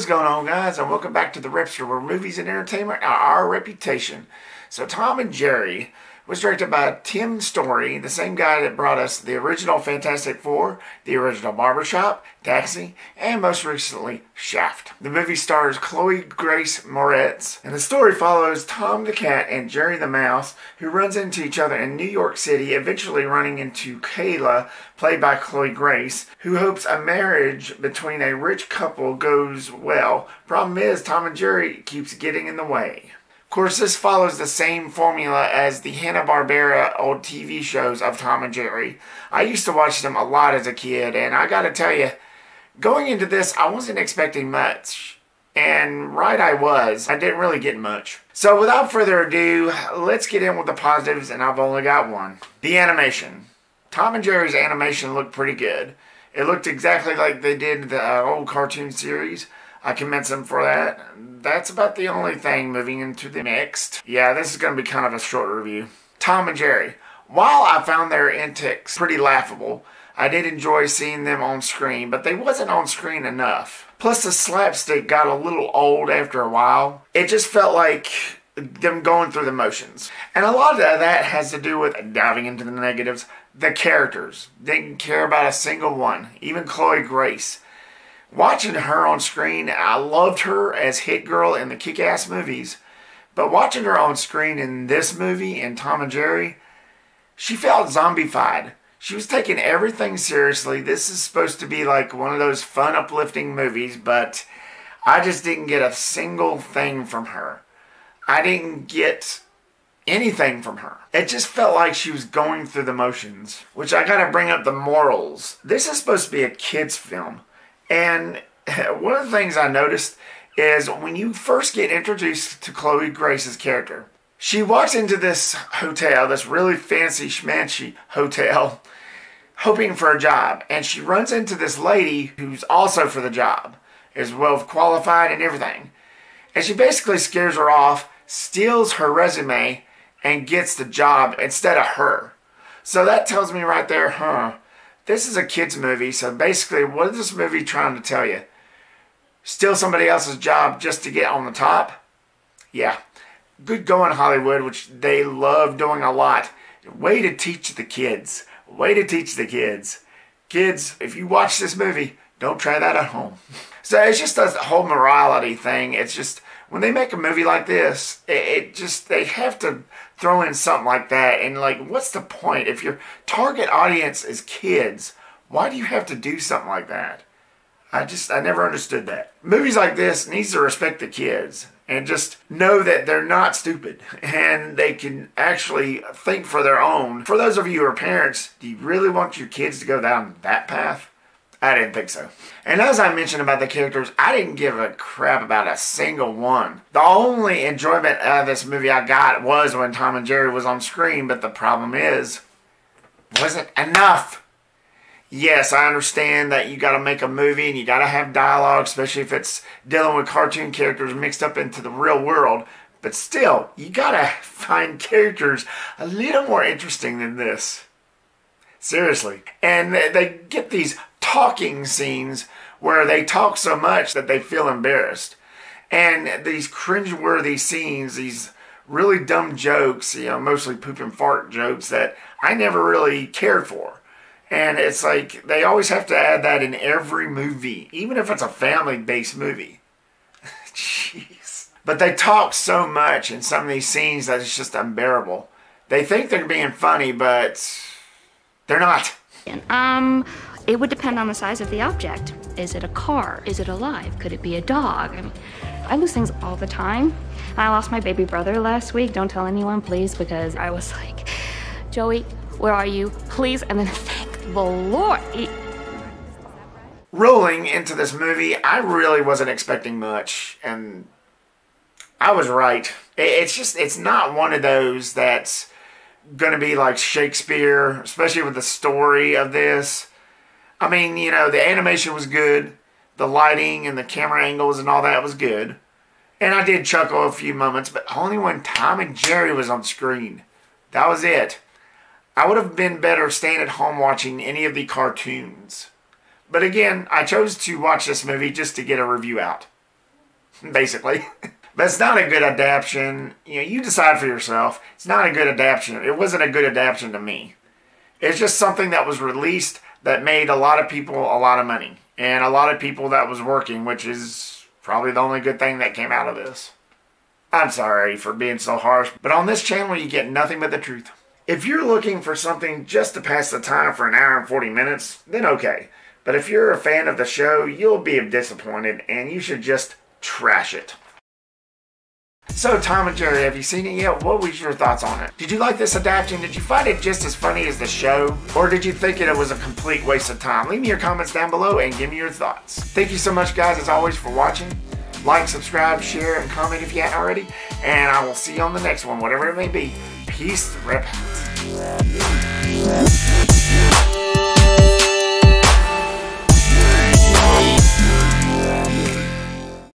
What's going on, guys, and welcome back to the Repster, where movies and entertainment are our reputation. So Tom and Jerry was directed by Tim Story, the same guy that brought us the original Fantastic Four, the original Barbershop, Taxi, and most recently, Shaft. The movie stars Chloë Grace Moretz, and the story follows Tom the cat and Jerry the mouse, who runs into each other in New York City, eventually running into Kayla, played by Chloë Grace, who hopes a marriage between a rich couple goes well. Problem is, Tom and Jerry keeps getting in the way. Of course, this follows the same formula as the Hanna-Barbera old TV shows of Tom and Jerry. I used to watch them a lot as a kid, and I gotta tell you, going into this, I wasn't expecting much. And right I was. I didn't really get much. So without further ado, let's get in with the positives, and I've only got one. The animation. Tom and Jerry's animation looked pretty good. It looked exactly like they did the old cartoon series. I commend them for that. That's about the only thing. Moving into the next. Yeah, this is going to be kind of a short review. Tom and Jerry. While I found their antics pretty laughable, I did enjoy seeing them on screen, but they wasn't on screen enough. Plus the slapstick got a little old after a while. It just felt like them going through the motions. And a lot of that has to do with, diving into the negatives, the characters. Didn't care about a single one. Even Chloë Grace. Watching her on screen, I loved her as Hit Girl in the Kick-Ass movies. But watching her on screen in this movie, in Tom and Jerry, she felt zombified. She was taking everything seriously. This is supposed to be like one of those fun, uplifting movies, but I just didn't get a single thing from her. I didn't get anything from her. It just felt like she was going through the motions. Which I gotta bring up the morals. This is supposed to be a kid's film. And one of the things I noticed is when you first get introduced to Chloë Grace's character, she walks into this hotel, this really fancy schmancy hotel, hoping for a job. And she runs into this lady who's also for the job, is well qualified and everything. And she basically scares her off, steals her resume, and gets the job instead of her. So that tells me right there, this is a kid's movie, so basically, what is this movie trying to tell you? Steal somebody else's job just to get on the top? Yeah. Good going, Hollywood, which they love doing a lot. Way to teach the kids. Way to teach the kids. Kids, if you watch this movie, don't try that at home. So it's just a whole morality thing. It's just, when they make a movie like this, they have to throw in something like that. And like, what's the point? If your target audience is kids, why do you have to do something like that? I never understood that. Movies like this needs to respect the kids and just know that they're not stupid and they can actually think for their own. For those of you who are parents, do you really want your kids to go down that path? I didn't think so. And as I mentioned about the characters, I didn't give a crap about a single one. The only enjoyment out of this movie I got was when Tom and Jerry was on screen, but the problem is, wasn't enough. Yes, I understand that you gotta make a movie and you gotta have dialogue, especially if it's dealing with cartoon characters mixed up into the real world. But still, you gotta find characters a little more interesting than this. Seriously. And they get these talking scenes where they talk so much that they feel embarrassed. And these cringeworthy scenes, these really dumb jokes, mostly poop and fart jokes that I never really cared for. And it's like, they always have to add that in every movie, even if it's a family-based movie. Jeez. But they talk so much in some of these scenes that it's just unbearable. They think they're being funny, but they're not. It would depend on the size of the object. Is it a car? Is it alive? Could it be a dog? I lose things all the time. I lost my baby brother last week. Don't tell anyone, please, because I was like, Joey, where are you? Please. And then thank the Lord. Rolling into this movie, I really wasn't expecting much, and I was right. It's not one of those that's going to be like Shakespeare, especially with the story of this. I mean, the animation was good. The lighting and the camera angles and all that was good. And I did chuckle a few moments, but only when Tom and Jerry was on screen. That was it. I would have been better staying at home watching any of the cartoons. But again, I chose to watch this movie just to get a review out. basically. But it's not a good adaptation. You know, you decide for yourself. It's not a good adaptation. It wasn't a good adaptation to me. It's just something that was released that made a lot of people a lot of money. And a lot of people that was working, which is probably the only good thing that came out of this. I'm sorry for being so harsh, but on this channel you get nothing but the truth. If you're looking for something just to pass the time for an hour and 40 minutes, then okay. But if you're a fan of the show, you'll be disappointed and you should just trash it. So Tom and Jerry, have you seen it yet? What was your thoughts on it? Did you like this adaptation? Did you find it just as funny as the show? Or did you think it was a complete waste of time? Leave me your comments down below and give me your thoughts. Thank you so much guys as always for watching. Like, subscribe, share, and comment if you haven't already. And I will see you on the next one, whatever it may be. Peace, Reptastic.